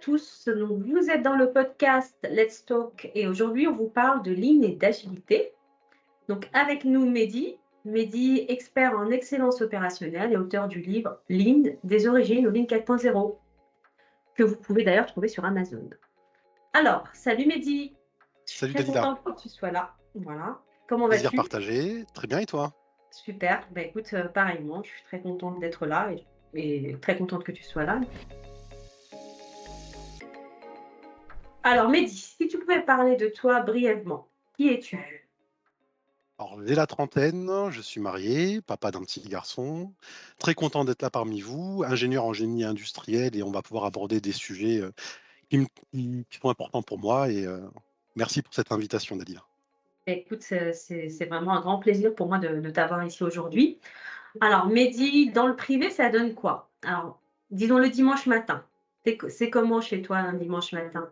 tous. Donc, vous êtes dans le podcast Let's Talk et aujourd'hui, on vous parle de Lean et d'agilité. Donc, avec nous, Mehdi. Mehdi, expert en excellence opérationnelle et auteur du livre Lean des origines au Lean 4.0, que vous pouvez d'ailleurs trouver sur Amazon. Alors, salut Mehdi. Je suis Salut très Dalila, contente que tu sois là. Voilà. Comment plaisir vas-tu? partagé. Très bien et toi? Super. Ben, écoute, pareillement, je suis très contente d'être là et très contente que tu sois là. Alors, Mehdi, si tu pouvais parler de toi brièvement, qui es-tu? Alors dès la trentaine, je suis marié, papa d'un petit garçon. Très content d'être là parmi vous, ingénieur en génie industriel et on va pouvoir aborder des sujets qui sont importants pour moi et merci pour cette invitation Dalila. Écoute, c'est vraiment un grand plaisir pour moi de t'avoir ici aujourd'hui. Alors, Mehdi, dans le privé, ça donne quoi? Alors, disons le dimanche matin. C'est comment chez toi un dimanche matin?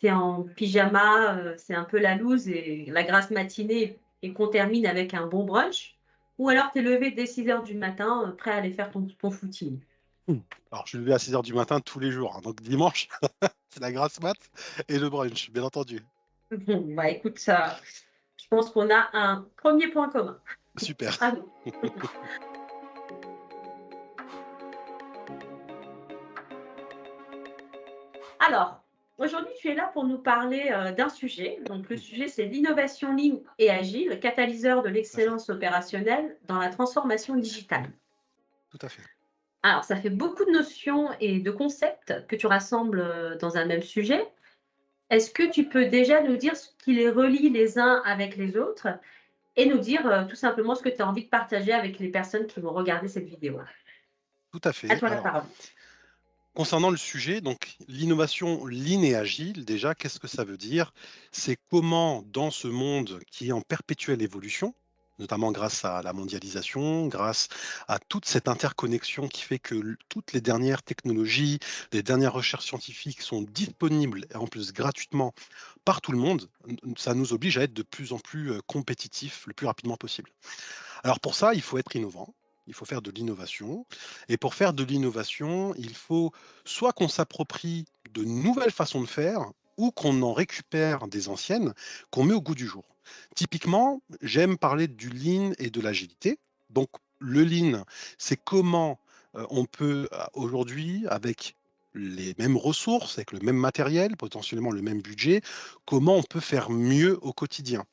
Tu es en pyjama, c'est un peu la loose et la grasse matinée et qu'on termine avec un bon brunch? Ou alors tu es levé dès 6 heures du matin, prêt à aller faire ton footing? Hmm. Alors je suis levé à 6 heures du matin tous les jours, hein, donc dimanche, c'est la grasse mat et le brunch, bien entendu. Bon, bah écoute, ça, je pense qu'on a un premier point commun. Super. Ah bon. Alors, aujourd'hui, tu es là pour nous parler d'un sujet. Donc, le sujet, c'est l'innovation ligne et agile, catalyseur de Tout à fait, l'excellence opérationnelle dans la transformation digitale. tout à fait. Alors, ça fait beaucoup de notions et de concepts que tu rassembles dans un même sujet. Est-ce que tu peux déjà nous dire ce qui les relie les uns avec les autres et nous dire tout simplement ce que tu as envie de partager avec les personnes qui vont regarder cette vidéo? Tout à À fait. toi la Alors, parole. concernant le sujet, donc l'innovation lean et agile, déjà, qu'est-ce que ça veut dire? C'est comment, dans ce monde qui est en perpétuelle évolution, notamment grâce à la mondialisation, grâce à toute cette interconnexion qui fait que toutes les dernières technologies, les dernières recherches scientifiques sont disponibles et en plus gratuitement par tout le monde, ça nous oblige à être de plus en plus compétitifs le plus rapidement possible. Alors pour ça, il faut être innovant, il faut faire de l'innovation. Et pour faire de l'innovation, il faut soit qu'on s'approprie de nouvelles façons de faire, ou qu'on en récupère des anciennes, qu'on met au goût du jour. Typiquement, j'aime parler du lean et de l'agilité. Donc le lean, c'est comment on peut aujourd'hui, avec les mêmes ressources, avec le même matériel, potentiellement le même budget, comment on peut faire mieux au quotidien.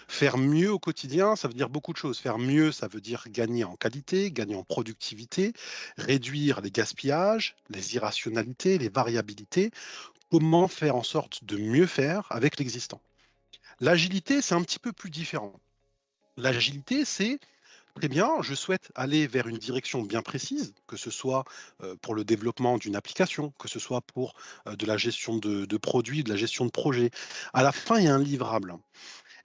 Faire mieux au quotidien, ça veut dire beaucoup de choses. Faire mieux, ça veut dire gagner en qualité, gagner en productivité, réduire les gaspillages, les irrationalités, les variabilités. Comment faire en sorte de mieux faire avec l'existant. L'agilité, c'est un petit peu plus différent. L'agilité, c'est très bien, je souhaite aller vers une direction bien précise, que ce soit pour le développement d'une application, que ce soit pour de la gestion de produits, de la gestion de projets. À la fin, il y a un livrable.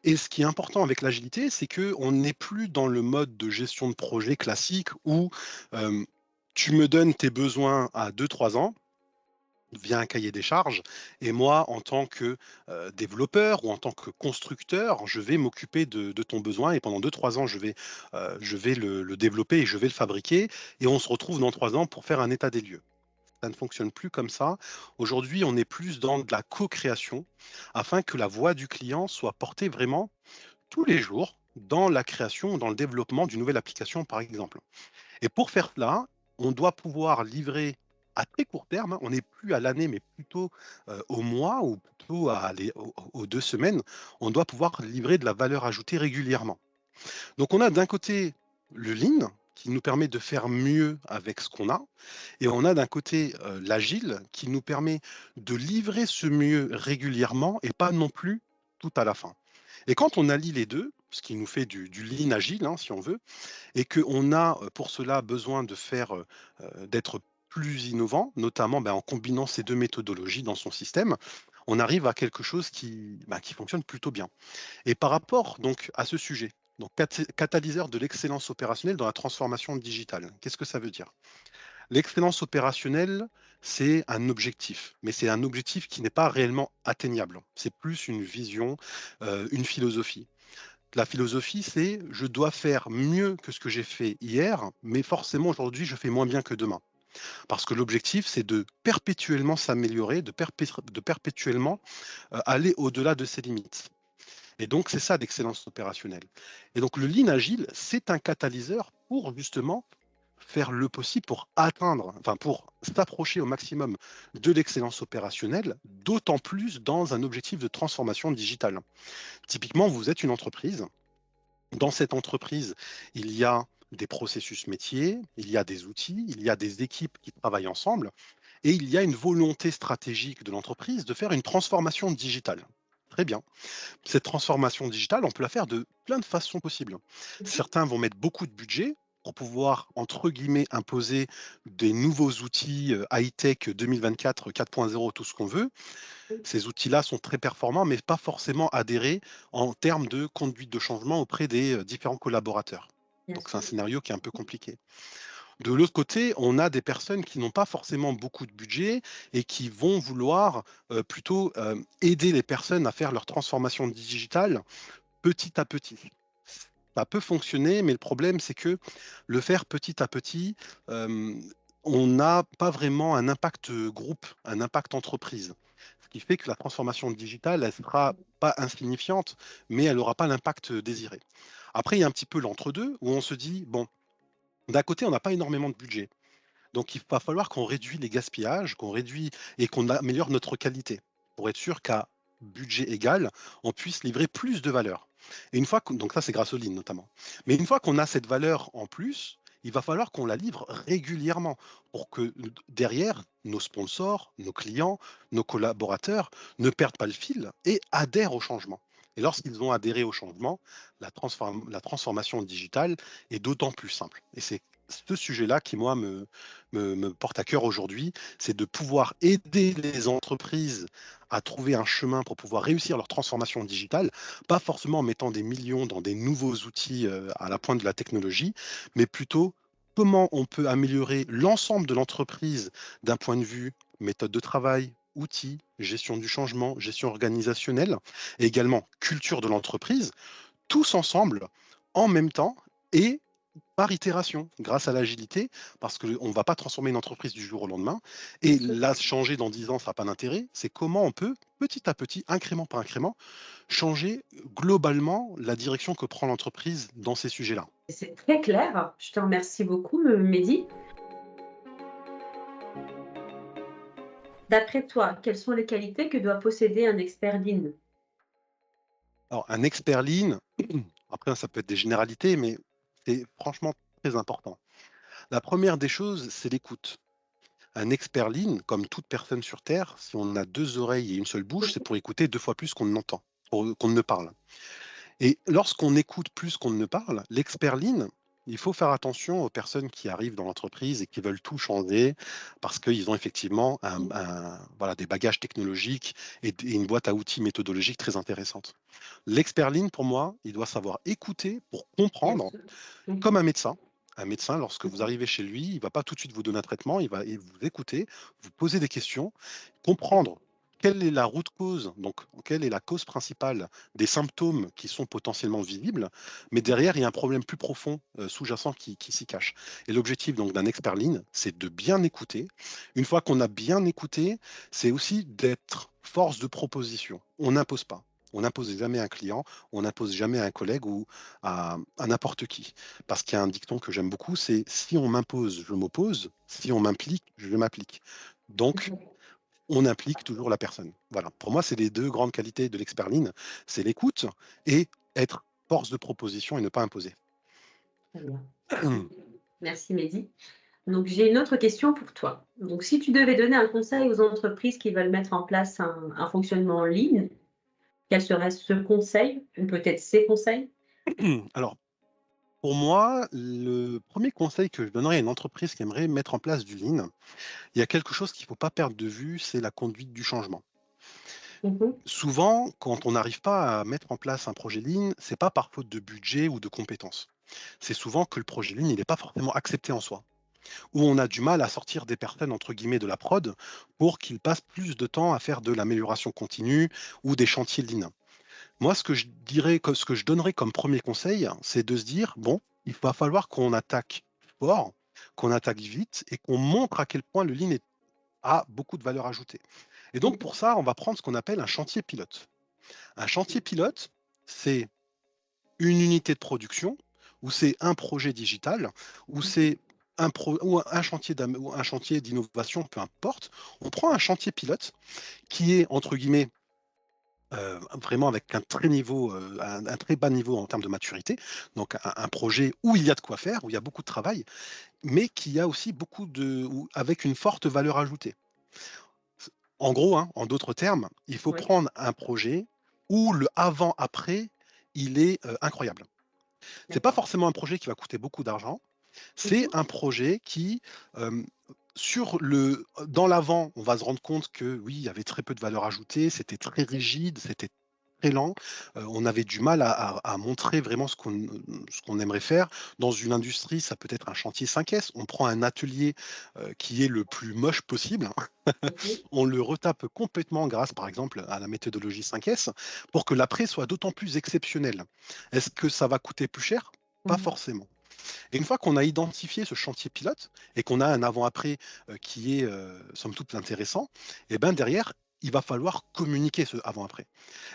Et ce qui est important avec l'agilité, c'est qu'on n'est plus dans le mode de gestion de projet classique où euh, tu me donnes tes besoins à 2, 3 ans via un cahier des charges, et moi, en tant que développeur ou en tant que constructeur, je vais m'occuper de ton besoin et pendant 2, 3 ans, je vais le développer et je vais le fabriquer et on se retrouve dans 3 ans pour faire un état des lieux. Ça ne fonctionne plus comme ça. Aujourd'hui, on est plus dans de la co-création afin que la voix du client soit portée vraiment tous les jours dans la création, dans le développement d'une nouvelle application, par exemple. Et pour faire cela, on doit pouvoir livrer à très court terme, hein, on n'est plus à l'année, mais plutôt au mois ou plutôt aux 2 semaines, on doit pouvoir livrer de la valeur ajoutée régulièrement. Donc on a d'un côté le lean, qui nous permet de faire mieux avec ce qu'on a, et on a d'un côté l'agile, qui nous permet de livrer ce mieux régulièrement et pas non plus tout à la fin. Et quand on allie les deux, ce qui nous fait du lean agile, hein, si on veut, et qu'on a pour cela besoin d'être plus innovant, notamment en combinant ces deux méthodologies dans son système, on arrive à quelque chose qui fonctionne plutôt bien. Et par rapport donc à ce sujet, donc catalyseur de l'excellence opérationnelle dans la transformation digitale, qu'est-ce que ça veut dire? L'excellence opérationnelle, c'est un objectif, mais c'est un objectif qui n'est pas réellement atteignable. C'est plus une vision, une philosophie. La philosophie, c'est je dois faire mieux que ce que j'ai fait hier, mais forcément aujourd'hui, je fais moins bien que demain. Parce que l'objectif, c'est de perpétuellement s'améliorer, de perpétuellement aller au-delà de ses limites. Et donc, c'est ça l'excellence opérationnelle. Et donc, le Lean Agile, c'est un catalyseur pour justement faire le possible pour atteindre, enfin pour s'approcher au maximum de l'excellence opérationnelle, d'autant plus dans un objectif de transformation digitale. Typiquement, vous êtes une entreprise. Dans cette entreprise, il y a des processus métiers, il y a des outils, il y a des équipes qui travaillent ensemble, et il y a une volonté stratégique de l'entreprise de faire une transformation digitale. Très bien. Cette transformation digitale, on peut la faire de plein de façons possibles. Mhm. Certains vont mettre beaucoup de budget pour pouvoir, entre guillemets, imposer des nouveaux outils high-tech 2024, 4.0, tout ce qu'on veut. Ces outils-là sont très performants, mais pas forcément adhérés en termes de conduite de changement auprès des différents collaborateurs. Bien Donc c'est un sûr. scénario qui est un peu compliqué. De l'autre côté, on a des personnes qui n'ont pas forcément beaucoup de budget et qui vont vouloir plutôt aider les personnes à faire leur transformation digitale petit à petit. Ça peut fonctionner, mais le problème, c'est que le faire petit à petit, euh, on n'a pas vraiment un impact groupe, un impact entreprise. Ce qui fait que la transformation digitale, elle sera pas insignifiante, mais elle n'aura pas l'impact désiré. Après, il y a un petit peu l'entre-deux où on se dit, bon, d'un côté, on n'a pas énormément de budget. Donc, il va falloir qu'on réduise les gaspillages, qu'on réduit et qu'on améliore notre qualité pour être sûr qu'à budget égal, on puisse livrer plus de valeur. Et une fois que, donc ça, c'est grâce aux lignes notamment. Mais une fois qu'on a cette valeur en plus, il va falloir qu'on la livre régulièrement pour que derrière, nos sponsors, nos clients, nos collaborateurs ne perdent pas le fil et adhèrent au changement. Et lorsqu'ils ont adhéré au changement, la transformation digitale est d'autant plus simple. Et c'est ce sujet-là qui, moi, me porte à cœur aujourd'hui, c'est de pouvoir aider les entreprises à trouver un chemin pour pouvoir réussir leur transformation digitale, pas forcément en mettant des millions dans des nouveaux outils à la pointe de la technologie, mais plutôt comment on peut améliorer l'ensemble de l'entreprise d'un point de vue méthode de travail, outils, gestion du changement, gestion organisationnelle, et également culture de l'entreprise, tous ensemble, en même temps, et par itération, grâce à l'agilité, parce qu'on ne va pas transformer une entreprise du jour au lendemain. Bien Et sûr. là, changer dans 10 ans, ça n'a pas d'intérêt. C'est comment on peut, petit à petit, incrément par incrément, changer globalement la direction que prend l'entreprise dans ces sujets-là. C'est très clair. Je te remercie beaucoup, Mehdi. D'après toi, quelles sont les qualités que doit posséder un expert Lean? Alors, un expert lean, après, ça peut être des généralités, mais c'est franchement très important. La première des choses, c'est l'écoute. Un expert lean, comme toute personne sur Terre, si on a deux oreilles et une seule bouche, c'est pour écouter deux fois plus qu'on n'entend, qu'on ne parle. Et lorsqu'on écoute plus qu'on ne parle, l'expert lean, il faut faire attention aux personnes qui arrivent dans l'entreprise et qui veulent tout changer parce qu'ils ont effectivement voilà, des bagages technologiques et une boîte à outils méthodologiques très intéressante. L'expert lean, pour moi, il doit savoir écouter pour Bien comprendre, sûr. Mhm. comme un médecin. Un médecin, lorsque vous arrivez chez lui, il ne va pas tout de suite vous donner un traitement, il va vous écouter, vous poser des questions, comprendre quelle est la route cause, donc quelle est la cause principale des symptômes qui sont potentiellement visibles, mais derrière, il y a un problème plus profond, sous-jacent qui s'y cache. Et l'objectif donc d'un expert lean, c'est de bien écouter. Une fois qu'on a bien écouté, c'est aussi d'être force de proposition. On n'impose pas. On n'impose jamais à un client, on n'impose jamais à un collègue ou à n'importe qui. Parce qu'il y a un dicton que j'aime beaucoup, c'est si on m'impose, je m'oppose, si on m'implique, je m'applique. Donc, Mhm. on implique toujours la personne. Voilà. Pour moi, c'est les deux grandes qualités de l'expert lean, c'est l'écoute et être force de proposition et ne pas imposer. Très bien. Merci, Mehdi. Donc, j'ai une autre question pour toi. Donc, si tu devais donner un conseil aux entreprises qui veulent mettre en place un fonctionnement en ligne, quel serait ce conseil ou peut-être ces conseils? Alors, pour moi, le premier conseil que je donnerais à une entreprise qui aimerait mettre en place du lean, il y a quelque chose qu'il ne faut pas perdre de vue, c'est la conduite du changement. Mhm. Souvent, quand on n'arrive pas à mettre en place un projet Lean, c'est pas par faute de budget ou de compétences. C'est souvent que le projet Lean, il n'est pas forcément accepté en soi, ou on a du mal à sortir des personnes entre guillemets de la prod pour qu'ils passent plus de temps à faire de l'amélioration continue ou des chantiers Lean. Moi, ce que je donnerais comme premier conseil, c'est de se dire bon, il va falloir qu'on attaque fort, qu'on attaque vite et qu'on montre à quel point le lean a beaucoup de valeur ajoutée. Et donc Mmh. pour ça, on va prendre ce qu'on appelle un chantier pilote. Un chantier pilote, c'est une unité de production, ou c'est un projet digital, ou Mmh. c'est ou ou un chantier d'innovation, peu importe. On prend un chantier pilote qui est entre guillemets vraiment avec un très bas niveau en termes de maturité. Donc un projet où il y a de quoi faire, où il y a beaucoup de travail, mais qui a aussi avec une forte valeur ajoutée. En gros, hein, en d'autres termes, il faut Oui, prendre un projet où le avant-après, il est incroyable. C'est pas d'accord. forcément un projet qui va coûter beaucoup d'argent, c'est Mmh. un projet qui, dans l'avant, on va se rendre compte que oui, il y avait très peu de valeur ajoutée, c'était très rigide, c'était très lent, on avait du mal à montrer vraiment ce qu'on aimerait faire. Dans une industrie, ça peut être un chantier 5S. On prend un atelier, qui est le plus moche possible, Mmh. on le retape complètement grâce, par exemple, à la méthodologie 5S pour que l'après soit d'autant plus exceptionnel. Est-ce que ça va coûter plus cher? Pas Mmh. forcément. Et une fois qu'on a identifié ce chantier pilote et qu'on a un avant-après, qui est, somme toute intéressant, et ben, derrière, il va falloir communiquer ce avant-après.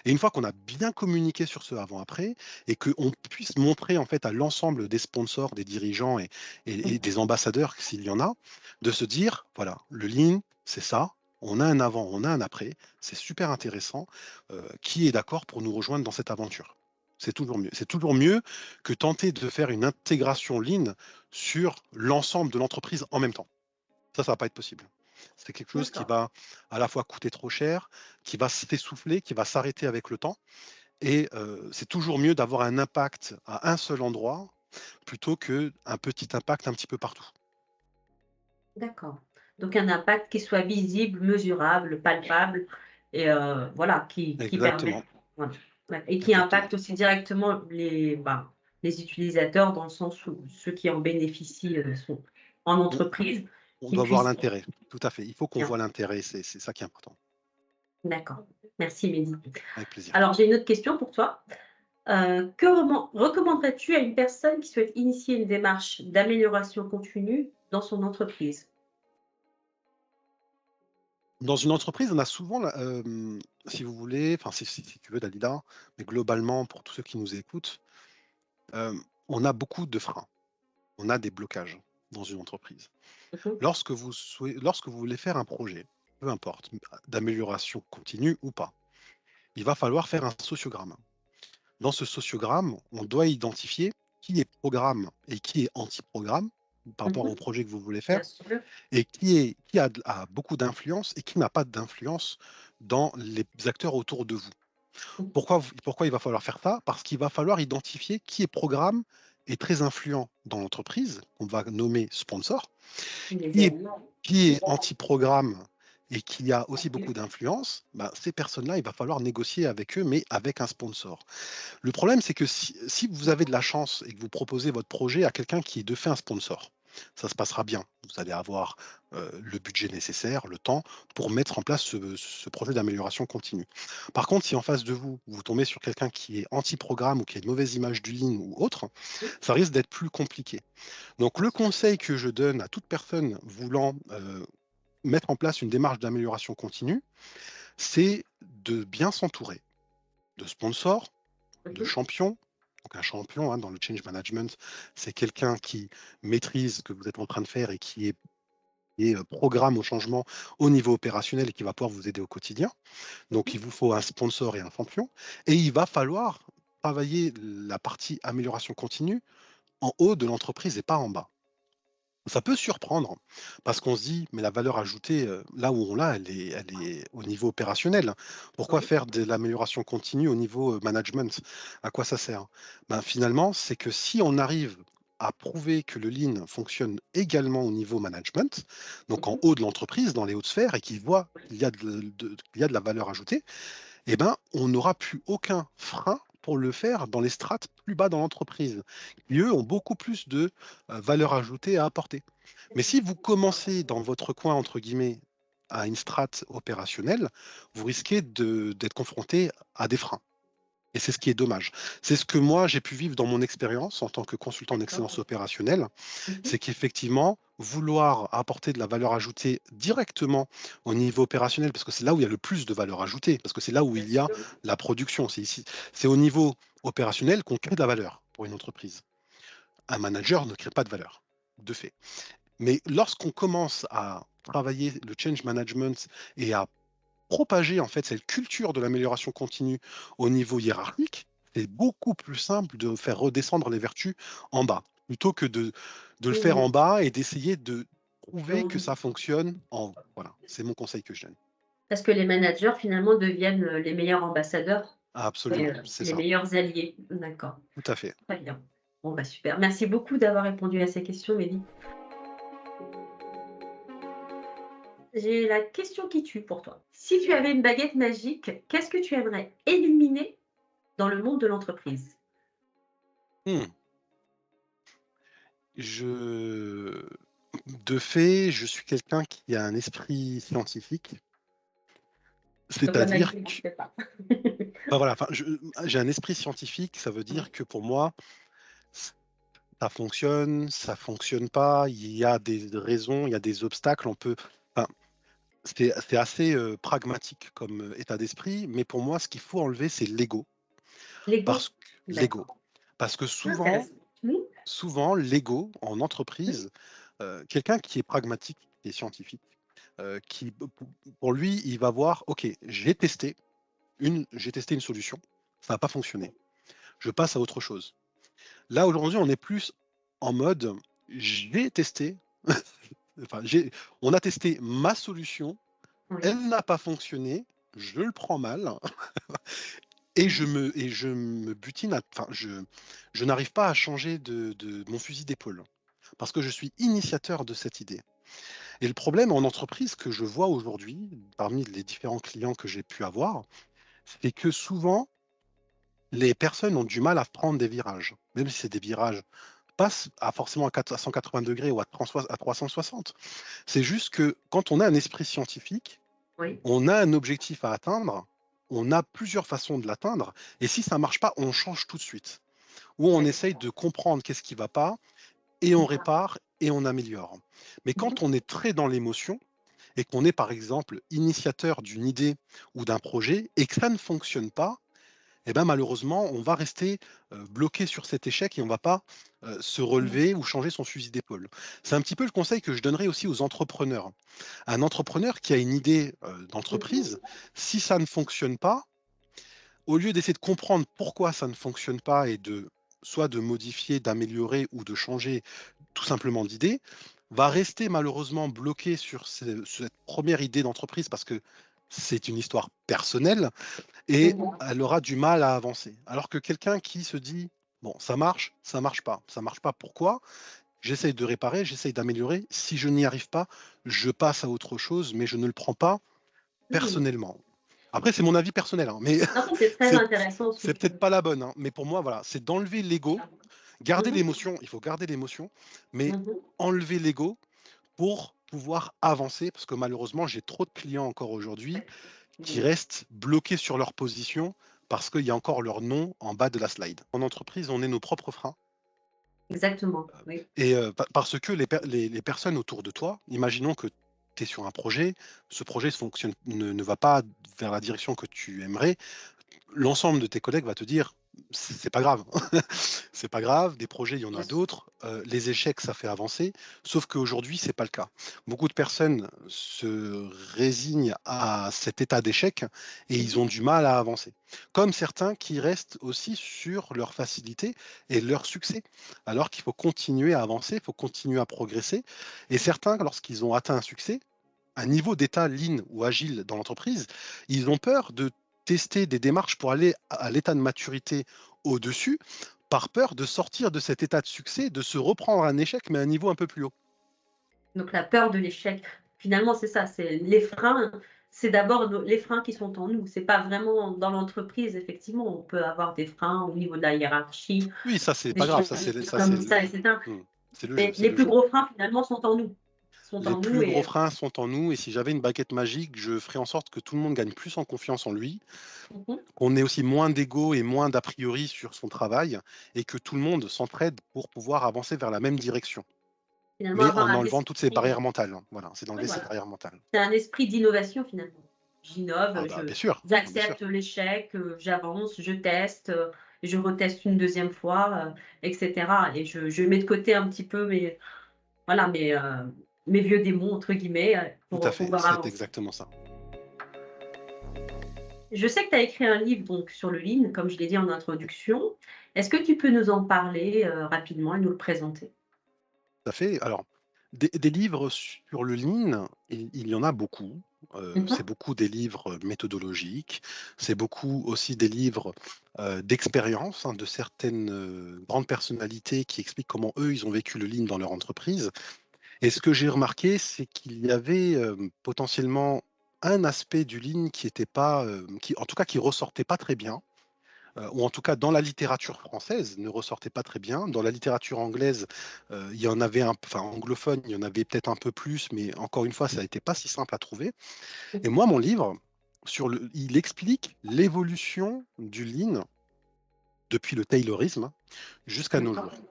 Et une fois qu'on a bien communiqué sur ce avant-après et qu'on puisse montrer en fait à l'ensemble des sponsors, des dirigeants et Mmh. des ambassadeurs, s'il y en a, de se dire: «Voilà, le lean, c'est ça, on a un avant, on a un après, c'est super intéressant, qui est d'accord pour nous rejoindre dans cette aventure?» C'est toujours mieux. C'est toujours mieux que tenter de faire une intégration lean sur l'ensemble de l'entreprise en même temps. Ça va pas être possible. C'est quelque chose qui D'accord, va à la fois coûter trop cher, qui va s'essouffler, qui va s'arrêter avec le temps et c'est toujours mieux d'avoir un impact à un seul endroit plutôt qu'un petit impact un petit peu partout. d'accord. Donc un impact qui soit visible, mesurable, palpable et voilà, qui permet Exactement, voilà, ouais et qui exactement. impacte aussi directement les utilisateurs dans le sens où ceux qui en bénéficient, sont en On entreprise, on qui doit voir puissent l'intérêt, tout à fait. Il faut qu'on bien. voit l'intérêt, c'est ça qui est important. D'accord. Merci Mehdi. Avec plaisir. Alors j'ai une autre question pour toi. Que recommanderais-tu à une personne qui souhaite initier une démarche d'amélioration continue dans son entreprise? Dans une entreprise, on a souvent si vous voulez, enfin si tu veux Dalila, mais globalement pour tous ceux qui nous écoutent, on a beaucoup de freins. On a des blocages dans une entreprise. Mmh mh. Lorsque vous voulez faire un projet, peu importe, d'amélioration continue ou pas, il va falloir faire un sociogramme. Dans ce sociogramme, on doit identifier qui est programme et qui est anti-programme par rapport au Mmh. projet que vous voulez faire Bien sûr. et qui a beaucoup d'influence et qui n'a pas d'influence dans les acteurs autour de vous. Mmh. Pourquoi il va falloir faire ça? Parce qu'il va falloir identifier qui est programme et très influent dans l'entreprise, qu'on va nommer sponsor, Les qui est aliments. qui est anti-programme et qui a aussi beaucoup d'influence, bah, ces personnes-là, il va falloir négocier avec eux, mais avec un sponsor. Le problème, c'est que si vous avez de la chance et que vous proposez votre projet à quelqu'un qui est de fait un sponsor, ça se passera bien. Vous allez avoir le budget nécessaire, le temps pour mettre en place ce projet d'amélioration continue. Par contre, si en face de vous, vous tombez sur quelqu'un qui est anti-programme ou qui a une mauvaise image du lean ou autre, ça risque d'être plus compliqué. Donc le conseil que je donne à toute personne voulant mettre en place une démarche d'amélioration continue, c'est de bien s'entourer de sponsors, de Mmh. champions. Donc un champion, hein, dans le change management, c'est quelqu'un qui maîtrise ce que vous êtes en train de faire et qui programme au changement au niveau opérationnel et qui va pouvoir vous aider au quotidien. Donc Mmh. il vous faut un sponsor et un champion et il va falloir travailler la partie amélioration continue en haut de l'entreprise et pas en bas. Ça peut surprendre parce qu'on se dit: «Mais la valeur ajoutée, là où on l'a, elle est au niveau opérationnel. Pourquoi Oui. faire de l'amélioration continue au niveau, management? À quoi ça sert?» Ben, finalement, c'est que si on arrive à prouver que le lean fonctionne également au niveau management, donc en Mmh. haut de l'entreprise, dans les hautes sphères et qu'ils voient qu'il y a de la valeur ajoutée, eh ben, on n'aura plus aucun frein pour le faire dans les strates plus bas dans l'entreprise, qui eux ont beaucoup plus de valeur ajoutée à apporter. Mais si vous commencez dans votre coin, entre guillemets, à une strate opérationnelle, vous risquez d'être confronté à des freins. Et c'est ce qui est dommage. C'est ce que moi j'ai pu vivre dans mon expérience en tant que consultant d'excellence D'accord. opérationnelle, Mhm. c'est qu'effectivement, vouloir apporter de la valeur ajoutée directement au niveau opérationnel, parce que c'est là où il y a le plus de valeur ajoutée, parce que c'est là où Bien il y a sûr. la production. C'est ici, c'est au niveau opérationnel qu'on crée de la valeur pour une entreprise. Un manager ne crée pas de valeur, de fait. Mais lorsqu'on commence à travailler le change management et à propager en fait cette culture de l'amélioration continue au niveau hiérarchique, c'est beaucoup plus simple de faire redescendre les vertus en bas, plutôt que de le faire en Mhm. bas et d'essayer de prouver que Donc, ça fonctionne en haut. Voilà, c'est mon conseil que je donne. parce que les managers, finalement, deviennent les meilleurs ambassadeurs et Absolument, c'est les ça, meilleurs alliés. D'accord. tout à fait. Très bien. Bon, bah super. Merci beaucoup d'avoir répondu à ces questions, Mehdi. J'ai la question qui tue pour toi. Si tu avais une baguette magique, qu'est-ce que tu aimerais éliminer dans le monde de l'entreprise? Hmm. Je, de fait, je suis quelqu'un qui a un esprit scientifique, Donc la c'est-à-dire magie que, n'existe pas. bah voilà, enfin, j'ai un esprit scientifique, ça veut dire que pour moi, ça fonctionne pas, il y a des raisons, il y a des obstacles, on peut enfin, c'est assez, pragmatique comme, état d'esprit, mais pour moi, ce qu'il faut enlever, c'est l'ego. Parce L'ego? que l'ego. D'accord. Parce que souvent Intéressant. Mmh. souvent l'ego en Mmh. entreprise, quelqu'un qui est pragmatique et scientifique, qui pour lui, il va voir: «OK, j'ai testé une solution, ça n'a pas fonctionné, je passe à autre chose». Là, aujourd'hui, on est plus en mode: «J'ai testé, enfin, on a testé ma solution, Oui. elle n'a pas fonctionné, je le prends mal Mmh. et je me butine à enfin, je n'arrive pas à changer de mon fusil d'épaule, parce que je suis initiateur de cette idée et le problème en entreprise que je vois aujourd'hui, parmi les différents clients que j'ai pu avoir, c'est que souvent, les personnes ont du mal à prendre des virages, même si c'est des virages passe à forcément à 180 degrés ou à 360. C'est juste que quand on a un esprit scientifique, Oui. on a un objectif à atteindre, on a plusieurs façons de l'atteindre, et si ça ne marche pas, on change tout de suite. Ou on essaye D'accord. de comprendre qu'est-ce qui ne va pas, et on Mmh. répare, et on améliore. Mais Mmh. quand on est très dans l'émotion, et qu'on est par exemple initiateur d'une idée ou d'un projet, et que ça ne fonctionne pas, et ben, malheureusement, on va rester, bloqué sur cet échec et on va pas, se Mmh. relever ou changer son fusil d'épaule. C'est un petit peu le conseil que je donnerais aussi aux entrepreneurs. Un entrepreneur qui a une idée, d'entreprise, Mmh. si ça ne fonctionne pas, au lieu d'essayer de comprendre pourquoi ça ne fonctionne pas et de soit de modifier, d'améliorer ou de changer tout simplement d'idée, va rester malheureusement bloqué sur cette première idée d'entreprise parce que c'est une histoire personnelle et Mmh. elle aura du mal à avancer. Alors que quelqu'un qui se dit: «Bon, ça marche, ça marche pas. Ça marche pas, pourquoi? J'essaye de réparer, j'essaye d'améliorer. Si je n'y arrive pas, je passe à autre chose, mais je ne le prends pas Mmh. personnellement». Après, c'est mon avis personnel, hein, mais Non, c'est très c'est intéressant ce que c'est tu peut-être pas la bonne, hein, mais pour moi, voilà, c'est d'enlever l'ego, garder mmh. l'émotion, il faut garder l'émotion, mais Mmh. enlever l'ego pour pouvoir avancer parce que malheureusement, j'ai trop de clients encore aujourd'hui qui Mmh. restent bloqués sur leur position parce qu'il y a encore leur nom en bas de la slide. En entreprise, on est nos propres freins Exactement, oui. et parce que les personnes autour de toi, imaginons que tu es sur un projet, ce projet ne va pas vers la direction que tu aimerais, l'ensemble de tes collègues va te dire: «C'est pas grave, c'est pas grave, des projets, il y en Bien a sûr. d'autres, les échecs, ça fait avancer». Sauf qu'aujourd'hui, c'est pas le cas. Beaucoup de personnes se résignent à cet état d'échec et ils ont Mmh. du mal à avancer. Comme certains qui restent aussi sur leur facilité et leur succès, alors qu'il faut continuer à avancer, il faut continuer à progresser et certains, lorsqu'ils ont atteint un succès, un niveau d'état lean ou agile dans l'entreprise, ils ont peur de tester des démarches pour aller à l'état de maturité au-dessus, par peur de sortir de cet état de succès, de se reprendre un échec, mais à un niveau un peu plus haut. Donc la peur de l'échec, finalement, c'est ça, c'est les freins, c'est d'abord nos les freins qui sont en nous. C'est pas vraiment dans l'entreprise, effectivement, on peut avoir des freins au niveau de la hiérarchie, Oui, ça c'est des pas grave, choses ça c'est comme ça et le cetera. mmh, c'est le jeu, Mais c'est les le plus jeu. gros freins, finalement, sont en nous. sont Les en nous plus gros et freins sont en nous et si j'avais une baguette magique, je ferais en sorte que tout le monde gagne plus en confiance en lui, mmh qu'on ait aussi moins d'ego et moins d'a priori sur son travail et que tout le monde s'entraide pour pouvoir avancer vers la même direction. finalement Mais avoir en un enlevant toutes ces esprit, barrières mentales, hein. Voilà, c'est oui, d'enlever ces voilà, barrières mentales. c'est un esprit d'innovation finalement. Ah J'innove, bah, je bien sûr, ah bien sûr, j'accepte l'échec, j'avance, je teste, je reteste une deuxième fois, et cetera et je mets de côté un petit peu mes voilà, mes «vieux démons» entre guillemets, tout à pour fait, pouvoir c'est avancer. exactement ça. Je sais que tu as écrit un livre donc sur le Lean, comme je l'ai dit en introduction. Est-ce que tu peux nous en parler, rapidement et nous le présenter? Tout à fait. Alors, des livres sur le lean, il y en a beaucoup. Mmh C'est mh. beaucoup des livres méthodologiques, c'est beaucoup aussi des livres, d'expérience, hein, de certaines, grandes personnalités qui expliquent comment eux, ils ont vécu le lean dans leur entreprise et ce que j'ai remarqué, c'est qu'il y avait, potentiellement un aspect du lean qui était pas, qui en tout cas qui ressortait pas très bien. Ou en tout cas dans la littérature française, ne ressortait pas très bien. Dans la littérature anglaise, il y en avait enfin anglophone, il y en avait peut-être un peu plus, mais encore une fois, ça n'était pas si simple à trouver. Et Mmh. moi, mon livre, il explique l'évolution du lean depuis le Taylorisme jusqu'à nos D'accord. jours,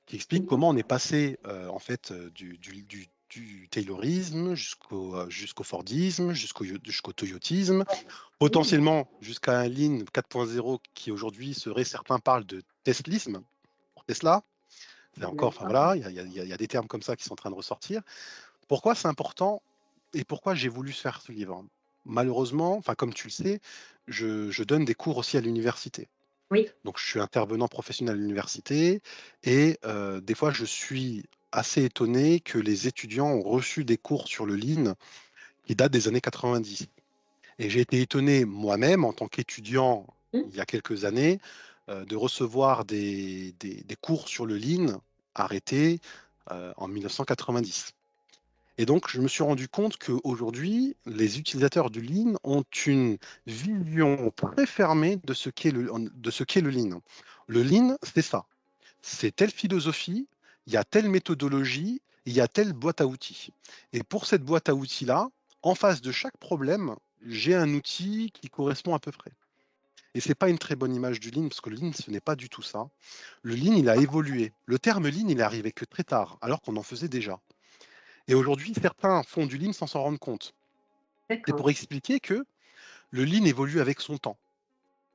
qui explique Mmh mh. comment on est passé en fait du Taylorisme jusqu'au Fordisme, jusqu'au Toyotisme, Mmh. potentiellement jusqu'à un Lean 4.0 qui aujourd'hui serait, certains parlent de Teslisme pour Tesla. C'est encore, enfin D'accord. voilà, il y a des termes comme ça qui sont en train de ressortir. Pourquoi c'est important et pourquoi j'ai voulu faire ce livre? Malheureusement, enfin comme tu le sais, je donne des cours aussi à l'université. Oui. Donc je suis intervenant professionnel à l'université et des fois je suis assez étonné que les étudiants ont reçu des cours sur le Lean qui datent des années 90. Et j'ai été étonné moi-même en tant qu'étudiant Mmh. il y a quelques années, de recevoir des cours sur le Lean arrêtés, en 1990. Et donc je me suis rendu compte qu'aujourd'hui, les utilisateurs du Lean ont une vision très fermée de ce qu'est le Lean. Le Lean, c'est ça, c'est telle philosophie, il y a telle méthodologie, il y a telle boîte à outils. Et pour cette boîte à outils-là, en face de chaque problème, j'ai un outil qui correspond à peu près. Et c'est pas une très bonne image du Lean, parce que le Lean, ce n'est pas du tout ça. Le Lean, il a évolué. Le terme Lean, il est arrivé que très tard, alors qu'on en faisait déjà. Et aujourd'hui, certains font du Lean sans s'en rendre compte. C'est D'accord. pour expliquer que le Lean évolue avec son temps.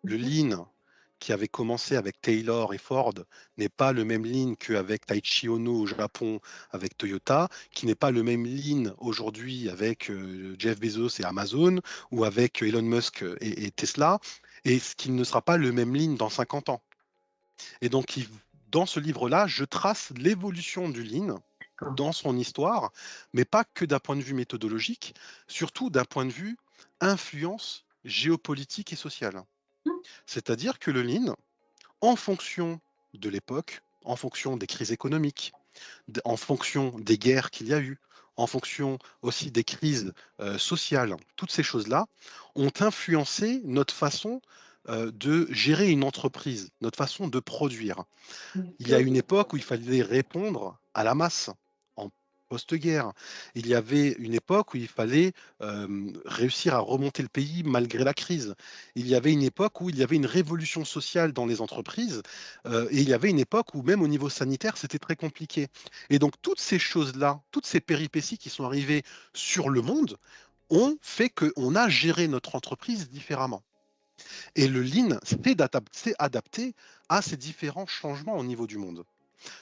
Mmh Le mh. Lean qui avait commencé avec Taylor et Ford n'est pas le même Lean qu'avec Taiichi Ohno au Japon avec Toyota, qui n'est pas le même Lean aujourd'hui avec Jeff Bezos et Amazon ou avec Elon Musk et Tesla, et ce qui ne sera pas le même Lean dans 50 ans. Et donc, dans ce livre-là, je trace l'évolution du Lean D'accord. dans son histoire, mais pas que d'un point de vue méthodologique, surtout d'un point de vue influence géopolitique et sociale. Mmh. C'est-à-dire que le Lean, en fonction de l'époque, en fonction des crises économiques, en fonction des guerres qu'il y a eu, en fonction aussi des crises sociales, toutes ces choses-là ont influencé notre façon de gérer une entreprise, notre façon de produire. Bien Il y a sûr. une époque où il fallait répondre à la masse, en post-guerre. Il y avait une époque où il fallait réussir à remonter le pays malgré la crise. Il y avait une époque où il y avait une révolution sociale dans les entreprises, et il y avait une époque où même au niveau sanitaire, c'était très compliqué. Et donc toutes ces choses-là, toutes ces péripéties qui sont arrivées sur le monde, ont fait qu'on a géré notre entreprise différemment. Et le lean s'est adapté à ces différents changements au niveau du monde.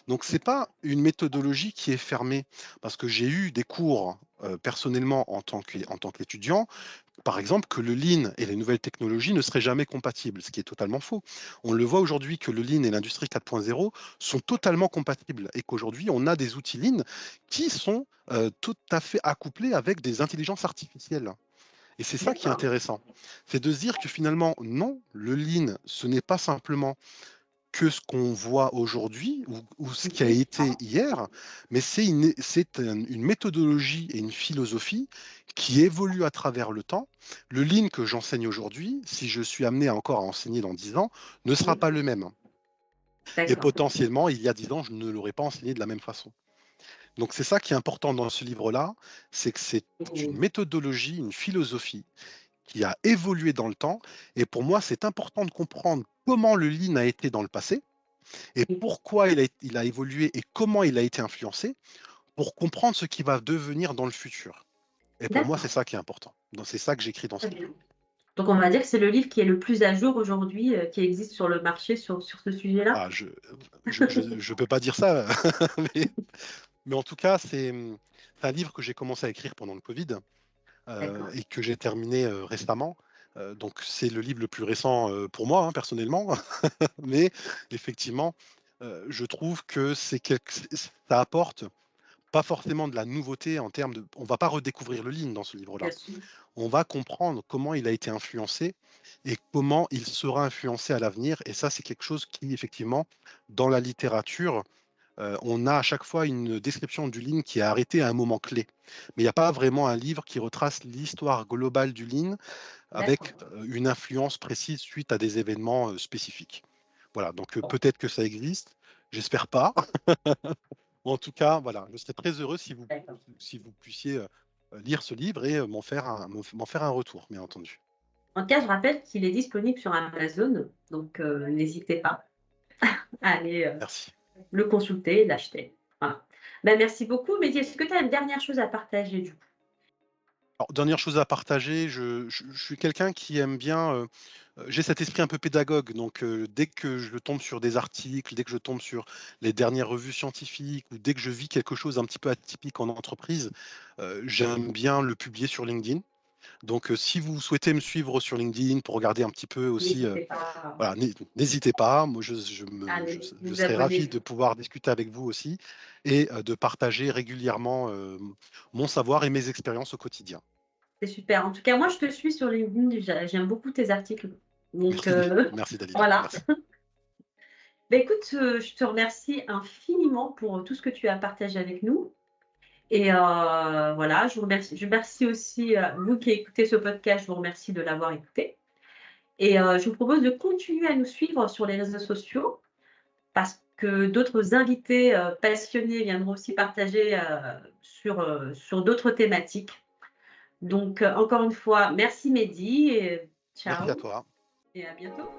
Donc c'est pas une méthodologie qui est fermée, parce que j'ai eu des cours, personnellement en tant qu'étudiant, par exemple, que le lean et les nouvelles technologies ne seraient jamais compatibles, ce qui est totalement faux. On le voit aujourd'hui que le lean et l'industrie 4.0 sont totalement compatibles et qu'aujourd'hui on a des outils lean qui sont, tout à fait accouplés avec des intelligences artificielles. Et c'est ça qui est D'accord. intéressant. C'est de se dire que finalement, non, le lean, ce n'est pas simplement que ce qu'on voit aujourd'hui ou ce Mmh qui a mh. été hier, mais une méthodologie et une philosophie qui évolue à travers le temps. Le lean que j'enseigne aujourd'hui, si je suis amené encore à enseigner dans 10 ans, ne sera Oui. pas le même. Et D'accord. potentiellement, il y a 10 ans, je ne l'aurais pas enseigné de la même façon. Donc c'est ça qui est important dans ce livre-là, c'est que c'est une Mmh. méthodologie, une philosophie qui a évolué dans le temps et pour moi, c'est important de comprendre comment le lean a été dans le passé et Oui, pourquoi il a évolué et comment il a été influencé pour comprendre ce qui va devenir dans le futur. Et pour moi, c'est d'accord, ça qui est important. Donc c'est ça que j'écris dans ce très livre. bien. Donc on va dire que c'est le livre qui est le plus à jour aujourd'hui, qui existe sur le marché sur ce sujet-là? Ah, je peux pas dire ça, mais en tout cas, c'est un livre que j'ai commencé à écrire pendant le Covid, D'accord. et que j'ai terminé, récemment. Donc c'est le livre le plus récent, pour moi, hein, personnellement. Mais effectivement, je trouve que ça apporte pas forcément de la nouveauté en termes de on va pas redécouvrir le Lean dans ce livre-là. Bien sûr. On va comprendre comment il a été influencé et comment il sera influencé à l'avenir et ça, c'est quelque chose qui effectivement, dans la littérature, on a à chaque fois une description du Lean qui est arrêtée à un moment clé. Mais il n'y a pas vraiment un livre qui retrace l'histoire globale du Lean avec, D'accord. une influence précise suite à des événements, spécifiques. Voilà, donc Bon, peut-être que ça existe, j'espère pas. Ou en tout cas, voilà, je serais très heureux d'accord. si vous puissiez, lire ce livre et m'en faire un retour, bien entendu. En tout cas, je rappelle qu'il est disponible sur Amazon, donc n'hésitez pas à aller, Merci. le consulter et l'acheter. Voilà. Ben, merci beaucoup, Mehdi. Est-ce que tu as une dernière chose à partager du coup? Alors, dernière chose à partager, je suis quelqu'un qui aime bien, j'ai cet esprit un peu pédagogue, donc dès que je tombe sur des articles, dès que je tombe sur les dernières revues scientifiques ou dès que je vis quelque chose un petit peu atypique en entreprise, j'aime bien le publier sur LinkedIn. Donc si vous souhaitez me suivre sur LinkedIn pour regarder un petit peu aussi, N'hésitez pas voilà, n'hésitez pas. Moi, à je vous serais ravi abonner. de pouvoir discuter avec vous aussi et de partager régulièrement, mon savoir et mes expériences au quotidien. C'est super. En tout cas, moi, je te suis sur LinkedIn. J'aime beaucoup tes articles. Donc, Merci, merci Dalila, voilà. merci. Ben, écoute, je te remercie infiniment pour tout ce que tu as partagé avec nous. Et voilà, je remercie aussi, vous qui écoutez ce podcast, je vous remercie de l'avoir écouté. Et je vous propose de continuer à nous suivre sur les réseaux sociaux parce que d'autres invités, passionnés viendront aussi partager, sur d'autres thématiques. Donc, encore une fois, merci Mehdi et Merci à ciao toi. et à bientôt.